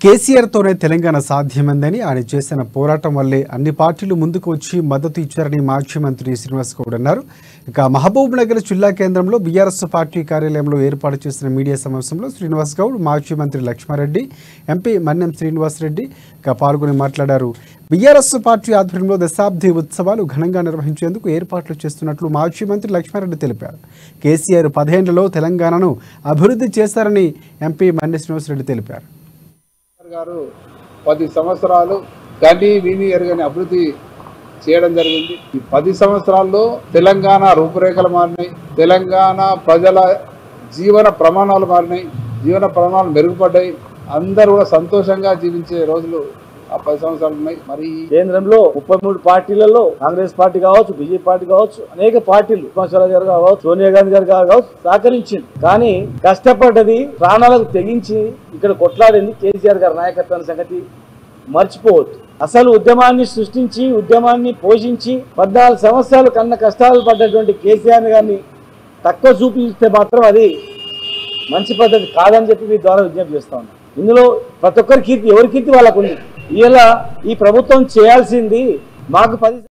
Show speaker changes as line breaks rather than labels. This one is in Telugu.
కేసీఆర్తోనే తెలంగాణ సాధ్యమైందని ఆయన చేసిన పోరాటం వల్లే అన్ని పార్టీలు ముందుకు వచ్చి మద్దతు ఇచ్చారని మాజీ మంత్రి శ్రీనివాస్ గౌడ్ అన్నారు. ఇక మహబూబ్ నగర్ జిల్లా కేంద్రంలో బీఆర్ఎస్ పార్టీ కార్యాలయంలో ఏర్పాటు చేసిన మీడియా సమావేశంలో శ్రీనివాస్ గౌడ్, మాజీ మంత్రి లక్ష్మారెడ్డి, ఎంపీ మన్నెం శ్రీనివాసరెడ్డి పాల్గొని మాట్లాడారు. బీఆర్ఎస్ పార్టీ ఆధ్వర్యంలో దశాబ్ది ఉత్సవాలు ఘనంగా నిర్వహించేందుకు ఏర్పాట్లు చేస్తున్నట్లు మాజీ మంత్రి లక్ష్మారెడ్డి తెలిపారు. కేసీఆర్ 10 ఏళ్లలో తెలంగాణను అభివృద్ధి చేశారని ఎంపీ మన్నెం శ్రీనివాసరెడ్డి తెలిపారు.
గారు 10 సంవత్సరాలు గని విని ఎరగని అభివృద్ధి చేయడం జరిగింది. ఈ 10 సంవత్సరాల్లో తెలంగాణ రూపురేఖలు మారినాయి, తెలంగాణ ప్రజల జీవన ప్రమాణాలు మారినాయి, జీవన ప్రమాణాలు మెరుగుపడ్డాయి. అందరూ కూడా సంతోషంగా జీవించే రోజులు ఆ 10 సంవత్సరాలు ఉన్నాయి. మరి
కేంద్రంలో 33 పార్టీలలో కాంగ్రెస్ పార్టీ కావచ్చు, బీజేపీ పార్టీ కావచ్చు, అనేక పార్టీలు ఉస్మాన్ గారు కావచ్చు, సోనియా గాంధీ గారు కావచ్చు సహకరించింది. కానీ కష్టపడ్డది, ప్రాణాలకు తెగించి ఇక్కడ కొట్లాడింది కేసీఆర్ గారి నాయకత్వాన్ని సంగతి మర్చిపోవద్దు. అసలు ఉద్యమాన్ని సృష్టించి, ఉద్యమాన్ని పోషించి 14 సంవత్సరాలు కన్న కష్టాలు పడ్డటువంటి కేసీఆర్ గారిని తక్కువ చూపిస్తే మాత్రం అది మంచి పద్ధతి కాదని చెప్పి మీ ద్వారా విజ్ఞప్తి చేస్తా ఉన్నాం. ఇందులో ప్రతి ఒక్కరి కీర్తి, ఎవరి కీర్తి వాళ్ళకు ఉంది. ఇలా ఈ ప్రభుత్వం చేయాల్సింది మాకు 10